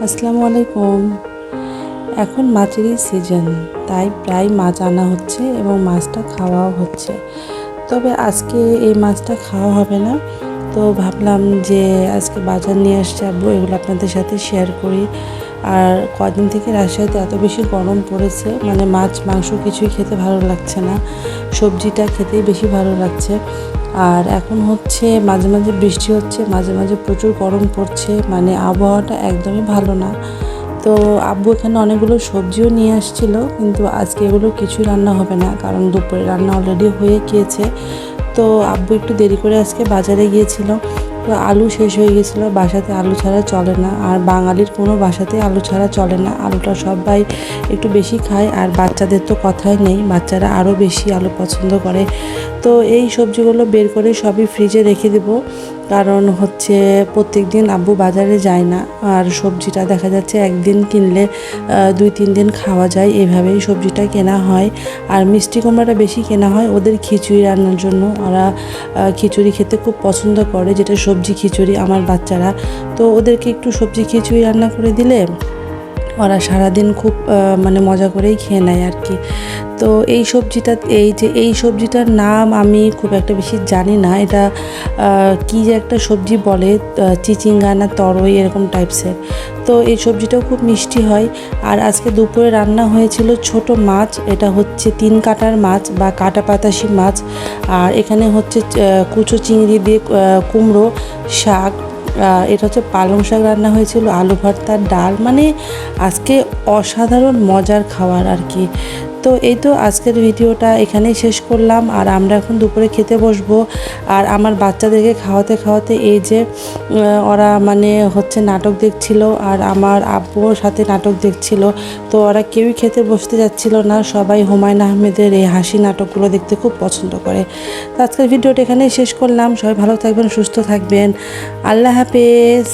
আসসালামু আলাইকুম। এখন মাছেরই সিজন, তাই প্রায় মাছ আনা হচ্ছে এবং মাছটা খাওয়াও হচ্ছে। তবে আজকে এই মাছটা খাওয়া হবে না, তো ভাবলাম যে আজকে বাজার নিয়ে আসছে আব্বু, এগুলো আপনাদের সাথে শেয়ার করি। আর কদিন থেকে রাজশাহীতে এত বেশি গরম পড়েছে, মানে মাছ মাংস কিছুই খেতে ভালো লাগছে না, সবজিটা খেতেই বেশি ভালো লাগছে। আর এখন হচ্ছে মাঝে মাঝে বৃষ্টি হচ্ছে, মাঝে মাঝে প্রচুর গরম পড়ছে, মানে আবহাওয়াটা একদমই ভালো না। তো আব্বু এখানে অনেকগুলো সবজিও নিয়ে আসছিল, কিন্তু আজকে এগুলো কিছুই রান্না হবে না, কারণ দুপুরে রান্না অলরেডি হয়ে গিয়েছে। তো আব্বু একটু দেরি করে আজকে বাজারে গিয়েছিল। তো আলু শেষ হয়ে গেছিলো, বাসাতে আলু ছাড়া চলে না, আর বাঙালির কোনো বাসাতে আলু ছাড়া চলে না। আলুটা সবাই একটু বেশি খায়, আর বাচ্চাদের তো কথাই নেই, বাচ্চারা আরও বেশি আলু পছন্দ করে। তো এই সবজিগুলো বের করে সবই ফ্রিজে রেখে দেবো, কারণ হচ্ছে প্রত্যেক দিন আব্বু বাজারে যায় না, আর সবজিটা দেখা যাচ্ছে একদিন কিনলে 2-3 দিন খাওয়া যায়, এভাবেই সবজিটা কেনা হয়। আর মিষ্টি কুমড়াটা বেশি কেনা হয় ওদের খিচুড়ি রান্নার জন্য, ওরা খিচুড়ি খেতে খুব পছন্দ করে, যেটা সবজি খিচুড়ি আমার বাচ্চারা। তো ওদেরকে একটু সবজি খিচুড়ি রান্না করে দিলে ওরা সারাদিন খুব মানে মজা করেই খেয়ে নেয় আর কি। তো এই সবজিটার নাম আমি খুব একটা বেশি জানি না, এটা কি যে একটা সবজি বলে, চিচিঙ্গা না তরই এরকম টাইপসের। তো এই সবজিটাও খুব মিষ্টি হয়। আর আজকে দুপুরে রান্না হয়েছিল ছোট মাছ, এটা হচ্ছে 3 কাটার মাছ বা কাটা পাতাসি মাছ। আর এখানে হচ্ছে কুচো চিংড়ি দিয়ে কুমড়ো শাক, এটা হচ্ছে পালং শাক রান্না হয়েছিল, আলু ভর্তা, ডাল, মানে আজকে অসাধারণ মজার খাবার আর কি। তো এই তো আজকের ভিডিওটা এখানেই শেষ করলাম, আর আমরা এখন দুপুরে খেতে বসবো। আর আমার বাচ্চাদেরকে খাওয়াতে খাওয়াতে এই যে ওরা মানে হচ্ছে নাটক দেখছিল, আর আমার আব্বুর সাথে নাটক দেখছিল। তো ওরা কেউই খেতে বসতে যাচ্ছিল না, সবাই হুমায়ুন আহমেদের এই হাসি নাটকগুলো দেখতে খুব পছন্দ করে। তো আজকের ভিডিওটা এখানেই শেষ করলাম, সবাই ভালো থাকবেন, সুস্থ থাকবেন, আল্লাহ হাফেজ।